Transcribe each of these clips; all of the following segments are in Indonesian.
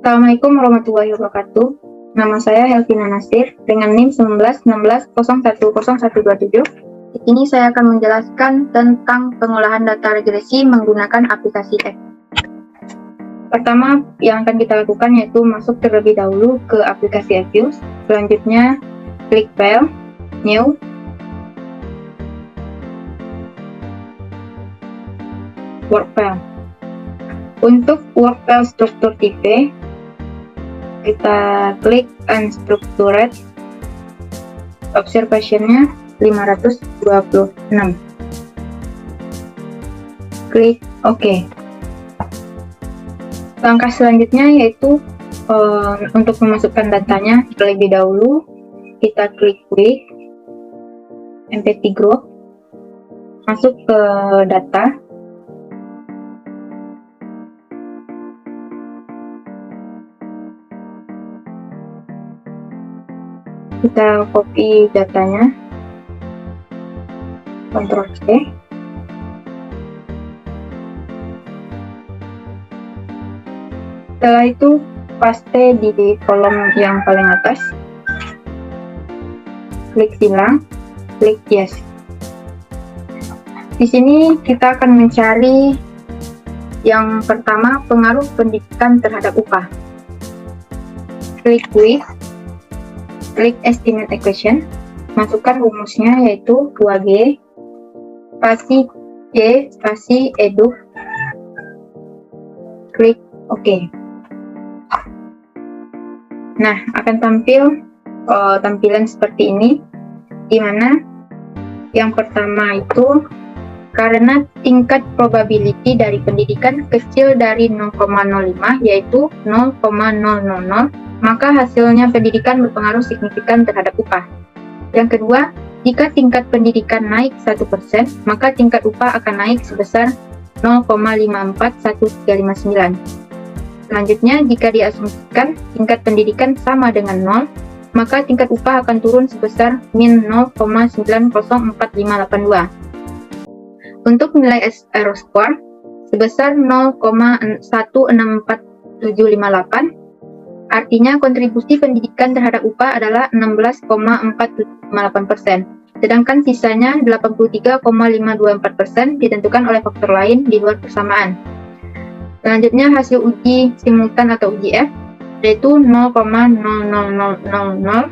Assalamualaikum warahmatullahi wabarakatuh. Nama saya Helvina Nasir dengan NIM 1916010127. Di sini saya akan menjelaskan tentang pengolahan data regresi menggunakan aplikasi X. Pertama yang akan kita lakukan yaitu masuk terlebih dahulu ke aplikasi Fuse. Selanjutnya klik File, New, Work File. Untuk work file struktur tipe, kita klik Unstructured, observation-nya 526. Klik OK. Langkah selanjutnya yaitu untuk memasukkan datanya. Terlebih dahulu kita klik MP3 Group, masuk ke data. Kita copy datanya, Ctrl C. Setelah itu paste di kolom yang paling atas, klik silang, klik yes. Di sini kita akan mencari yang pertama, pengaruh pendidikan terhadap upah. Klik with, klik estimate equation, masukkan rumusnya yaitu 2G spasi J spasi edu, klik OK. Nah, akan tampil tampilan seperti ini, di mana yang pertama itu karena tingkat probability dari pendidikan kecil dari 0,05 yaitu 0,000, maka hasilnya pendidikan berpengaruh signifikan terhadap upah. Yang kedua, jika tingkat pendidikan naik 1%, maka tingkat upah akan naik sebesar 0,541359. Selanjutnya, jika diasumsikan tingkat pendidikan sama dengan 0, maka tingkat upah akan turun sebesar min 0,904582. Untuk nilai error score sebesar 0,164758, artinya kontribusi pendidikan terhadap upah adalah 16,458%, sedangkan sisanya 83,524% ditentukan oleh faktor lain di luar persamaan. Selanjutnya hasil uji simultan atau uji F yaitu 0,00000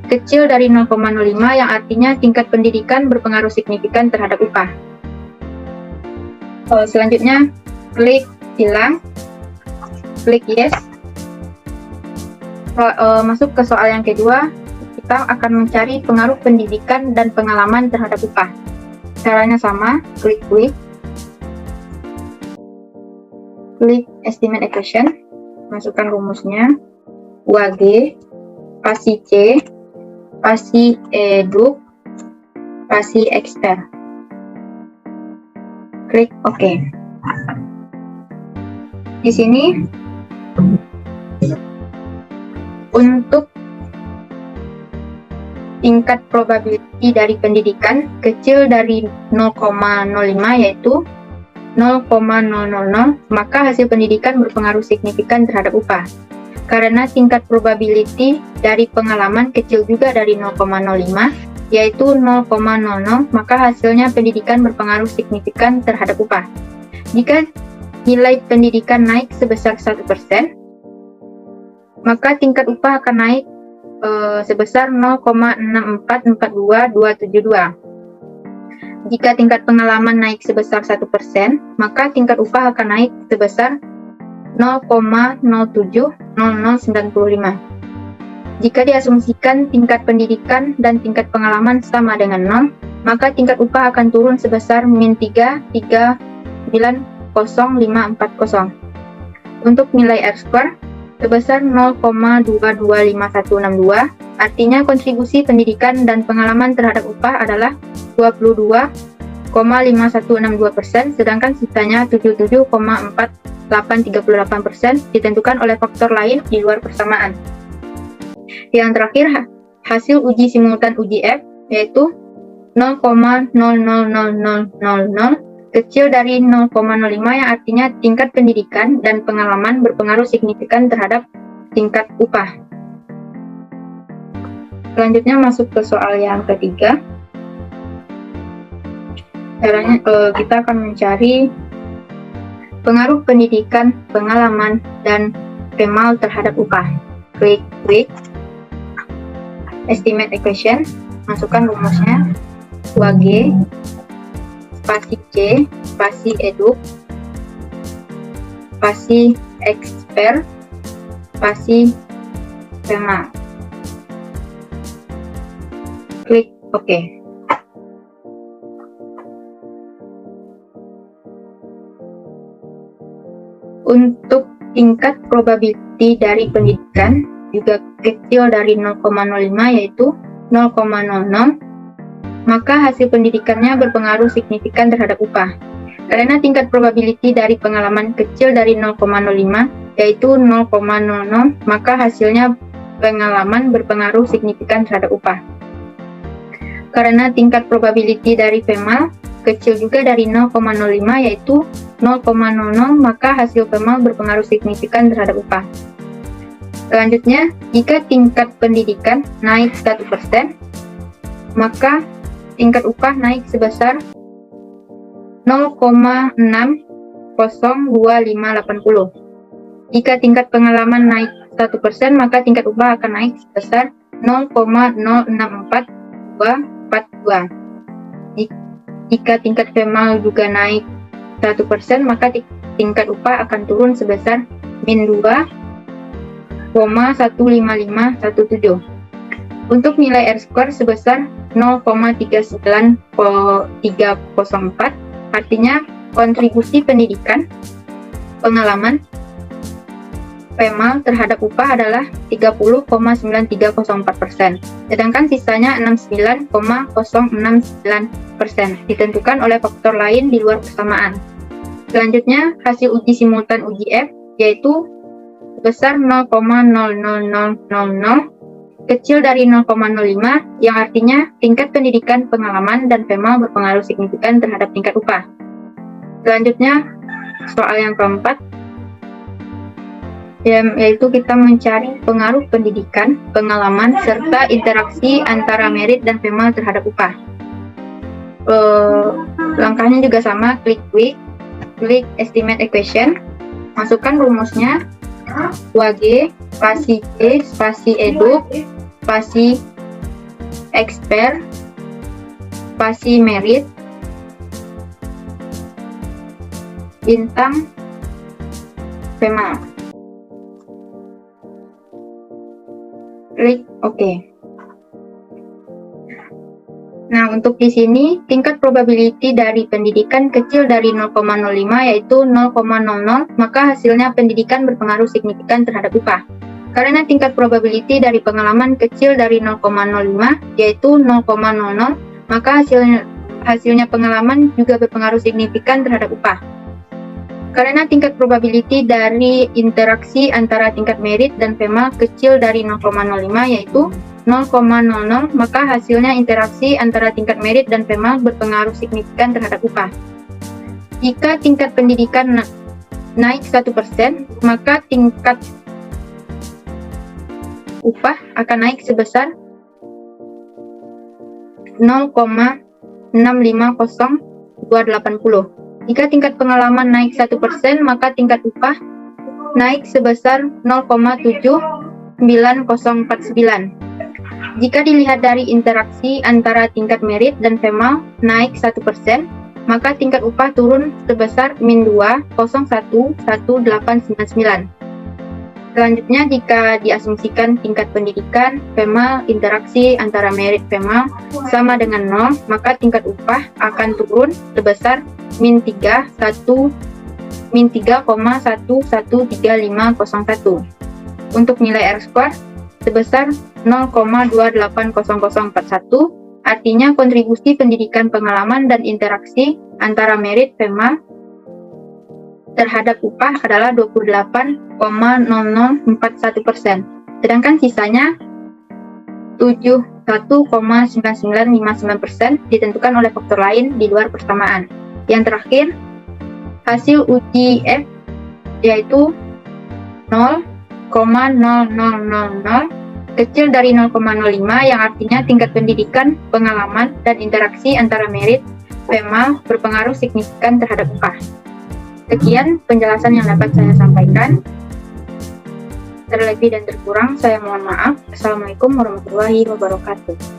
kecil dari 0,05 yang artinya tingkat pendidikan berpengaruh signifikan terhadap upah. Selanjutnya klik silang, klik yes. Masuk ke soal yang kedua, kita akan mencari pengaruh pendidikan dan pengalaman terhadap upah. Caranya sama, klik with, klik estimate equation, masukkan rumusnya 2G spasi C spasi edu spasi expert, klik OK. Di sini untuk tingkat probability dari pendidikan kecil dari 0,05 yaitu 0,000, maka hasil pendidikan berpengaruh signifikan terhadap upah. Karena tingkat probability dari pengalaman kecil juga dari 0,05 yaitu 0,00, maka hasilnya pendidikan berpengaruh signifikan terhadap upah. Jika nilai pendidikan naik sebesar 1%, maka tingkat upah akan naik sebesar 0,6442272. Jika tingkat pengalaman naik sebesar 1%, maka tingkat upah akan naik sebesar 0,070095. Jika diasumsikan tingkat pendidikan dan tingkat pengalaman sama dengan 0, maka tingkat upah akan turun sebesar min 3,390540. Untuk nilai R-square sebesar 0,225162, artinya kontribusi pendidikan dan pengalaman terhadap upah adalah 22,5162%, sedangkan sisanya 77,4838% ditentukan oleh faktor lain di luar persamaan. Yang terakhir, hasil uji simultan uji F yaitu 0,000000 kecil dari 0,05 yang artinya tingkat pendidikan dan pengalaman berpengaruh signifikan terhadap tingkat upah. Selanjutnya masuk ke soal yang ketiga. Caranya kita akan mencari pengaruh pendidikan, pengalaman, dan PEMAL terhadap upah. Klik estimate equation, masukkan rumusnya 2G spasi C spasi eduk spasi expert spasi PEMAL. Klik OK. Untuk tingkat probability dari pendidikan juga kecil dari 0,05 yaitu 0,00, maka hasil pendidikannya berpengaruh signifikan terhadap upah. Karena tingkat probability dari pengalaman kecil dari 0,05 yaitu 0,00, maka hasilnya pengalaman berpengaruh signifikan terhadap upah. Karena tingkat probability dari PEMAL kecil juga dari 0,05 yaitu 0,00, maka hasil PEMAL berpengaruh signifikan terhadap upah. Selanjutnya, jika tingkat pendidikan naik 1%, maka tingkat upah naik sebesar 0,602580. Jika tingkat pengalaman naik 1%, maka tingkat upah akan naik sebesar 0,064242. Jika tingkat PEMAL juga naik 1%, maka tingkat upah akan turun sebesar min 2,15517. Untuk nilai R-square sebesar 0,39304, artinya kontribusi pendidikan, pengalaman, PEMAL terhadap upah adalah 30,9304%, sedangkan sisanya 69,069%, ditentukan oleh faktor lain di luar persamaan. Selanjutnya, hasil uji simultan uji F, yaitu sebesar 0,00000, kecil dari 0,05, yang artinya tingkat pendidikan, pengalaman, dan PEMAL berpengaruh signifikan terhadap tingkat upah. Selanjutnya, soal yang keempat, yaitu kita mencari pengaruh pendidikan, pengalaman, serta interaksi antara merit dan PEMAL terhadap upah. Langkahnya juga sama, klik estimate equation, masukkan rumusnya 2G spasi C spasi eduk spasi expert spasi merit bintang PEMAL. Klik OK. Nah, untuk di sini tingkat probability dari pendidikan kecil dari 0,05 yaitu 0,00, maka hasilnya pendidikan berpengaruh signifikan terhadap upah. Karena tingkat probability dari pengalaman kecil dari 0,05 yaitu 0,00, maka hasilnya pengalaman juga berpengaruh signifikan terhadap upah. Karena tingkat probability dari interaksi antara tingkat merit dan PEMAL kecil dari 0,05 yaitu 0,00, maka hasilnya interaksi antara tingkat merit dan PEMAL berpengaruh signifikan terhadap upah. Jika tingkat pendidikan naik 1%, maka tingkat upah akan naik sebesar 0,650280. Jika tingkat pengalaman naik 1%, maka tingkat upah naik sebesar 0,79049. Jika dilihat dari interaksi antara tingkat merit dan PEMAL naik 1%, maka tingkat upah turun sebesar min 2,011899. Selanjutnya, jika diasumsikan tingkat pendidikan, PEMAL, interaksi antara merit PEMAL sama dengan 0, maka tingkat upah akan turun sebesar min 3,113501. Untuk nilai R-square sebesar 0,280041, artinya kontribusi pendidikan, pengalaman, dan interaksi antara merit PEMAL terhadap upah adalah 28,0041%, sedangkan sisanya 71,9959% ditentukan oleh faktor lain di luar persamaan. Yang terakhir, hasil uji F yaitu 0,0000 kecil dari 0,05 yang artinya tingkat pendidikan, pengalaman, dan interaksi antara merit PMA berpengaruh signifikan terhadap upah. Sekian penjelasan yang dapat saya sampaikan. Terlebih dan terkurang saya mohon maaf. Assalamualaikum warahmatullahi wabarakatuh.